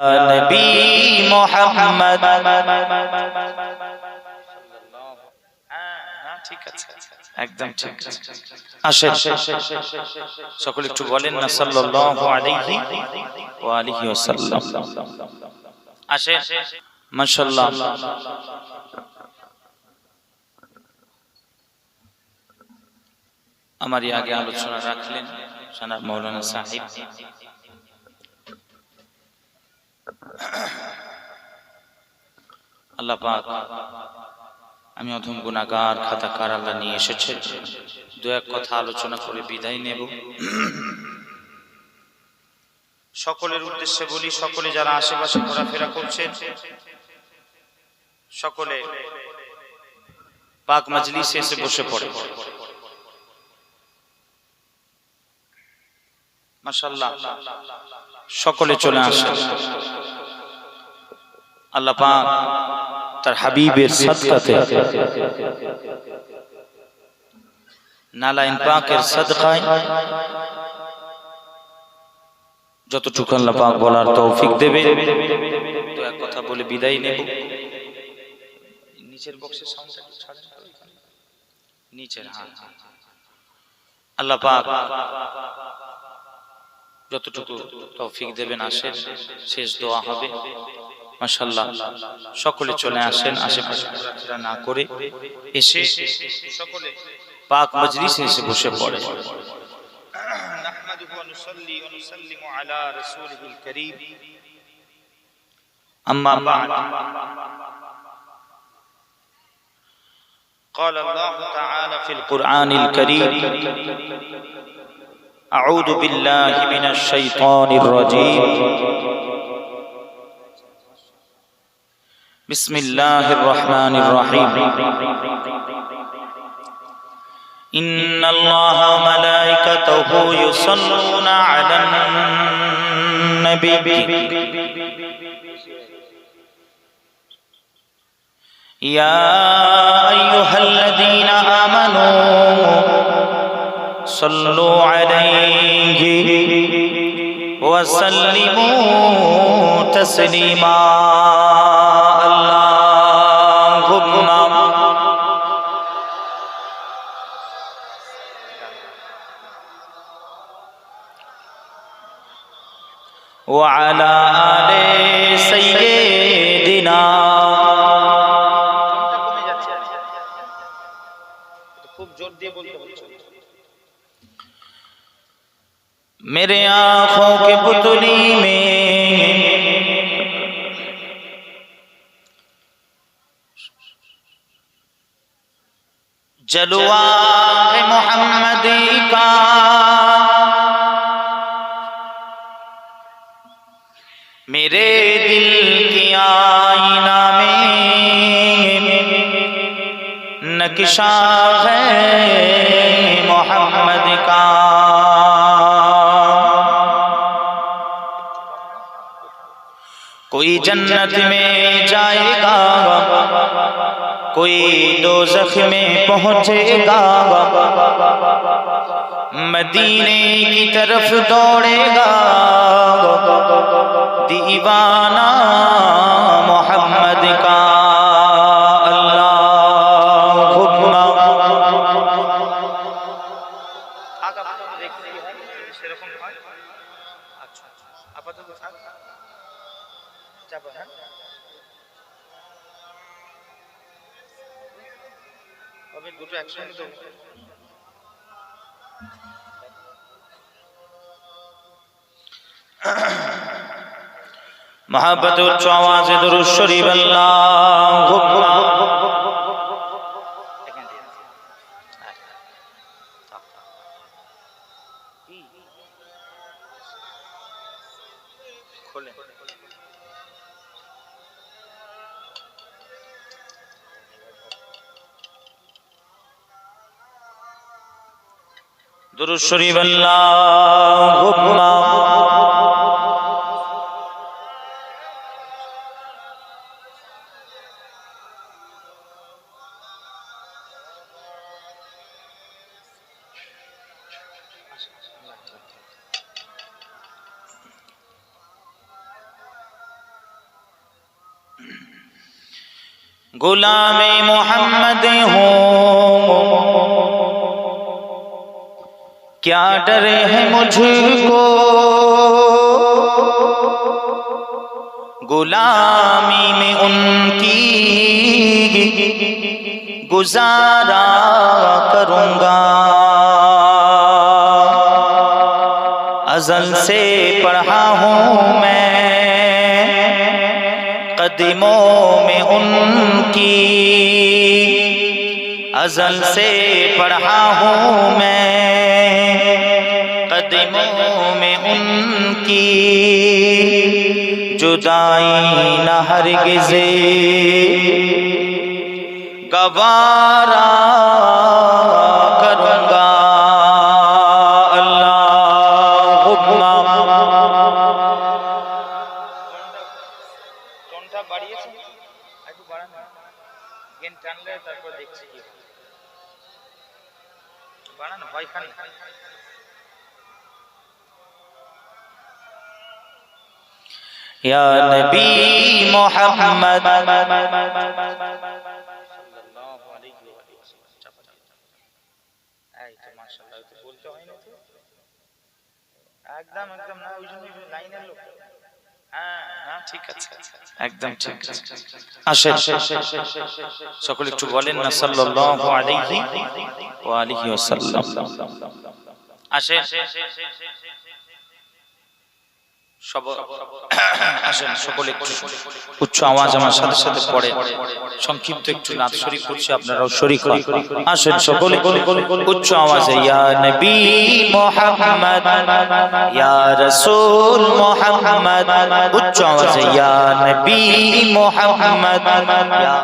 নবী মুহাম্মদ ঠিক আছে একদম ঠিক আছে আসেন সকলে একটু বলেন না সাল্লাল্লাহু আলাইহি ওয়া আলিহি ওয়াসাল্লাম আসেন মাশাআল্লাহ আমার আগে আলোচনা রাখলেন জানাব মাওলানা সাহেব আল্লাহ পাক আমি অধম গুনাহগার খাতাকার আল্লাহ নিয়ে এসেছে দু এক কথা আলোচনা করে বিদায় নেব সকলের উদ্দেশ্যে বলি সকলে যারা আশেপাশে ঘোরাফেরা করছেন সকলে পাক মজলিসে এসে বসে পড়ে মাশাআল্লাহ সকলে চলে আসেন আল্লাহ পাক তার হাবিবের সাদকাতে নালাইন পাকের সাদকায় যতটুকু আল্লাহ পাক বলার তৌফিক দেবে তো এক কথা বলে বিদায় নেব নিচের বক্সের সাউন্ডটা একটু ছাড়েন নিচের হ্যাঁ আল্লাহ পাক যতটুকু তৌফিক দেবেন আসেন শেষ দোয়া হবে মাশাআল্লাহ সকলে চলে আসেন আশেপাশে ঘোরাফেরা না করে এসে সকলে পাক মজলিসে এসে বসে পড়ে নাহমাদুহু ওয়া নুসাল্লি ওয়া নুসাল্লিমু আলা রাসূলিহিল কারীম আম্মা বা'দ قال الله تعالى في القرآن الكريم أعوذ بالله من الشيطان الرجيم بسم الله الرحمن الرحيم إن الله وملائكته يصلون على النبي يا أيها الذين آمنوا صلوا عليه وسلموا تسليما اللهم وعلى آل سيدنا খুব জোর দিয়ে বলতে হচ্ছে मेरे आँखों के पुतली में जलवा है मोहम्मदी का मेरे दिल की आईना में नक्शा है मोहम्मद का कोई जन्नत में जाएगा कोई दोज़ख में पहुंचेगा मदीने की तरफ दौड़ेगा दीवाना मोहम्मद का अल्लाहुम्मा দুটো একসঙ্গে তো मोहब्बत उच्च आवाज दुरूद शरीफ अल्लाहुम्मा दुरूद शरीफ अल्लाहुम्मा गुलामे मोहम्मद हूँ, क्या डर है मुझको, गुलामी में उनकी गुजारा करूँगा। अज़ल से पढ़ा हूँ मैं कदमों में उनकी, अज़ल से पढ़ा हूँ मैं कदमों में उनकी, जुदाई न हरगिज़ गवारा करूँगा। अल्लाहुम्मा টোনটা বাড়িয়েছে একটু বাড়ান না, গেন টানলে তারপর দেখছি কি বাড়ান, ভয় খান না। या नबी मोहम्मद सल्लल्लाहु अलैहि वसल्लम। এই তো মাশাআল্লাহ, তো বলতে হয় না তো, একদম একদম না, ওই জন্য লাইনের লোক। হ্যাঁ না, ঠিক আছে, একদম ঠিক আছে। আসেন সকলে একটু বলেন না সাল্লাল্লাহু আলাইহি ওয়া আলিহি ওয়াসাল্লাম। আসেন আসেন সকলে উচ্চ আওয়াজ আমার সাথে সাথে পড়ে, সংক্ষিপ্ত একটু নাত শরীফ করছি, আপনারাও শরীক হন। আসেন সকলে উচ্চ আওয়াজে ইয়া নবী মুহাম্মদ ইয়া রাসূল মুহাম্মদ, উচ্চ আওয়াজে ইয়া নবী মুহাম্মদ।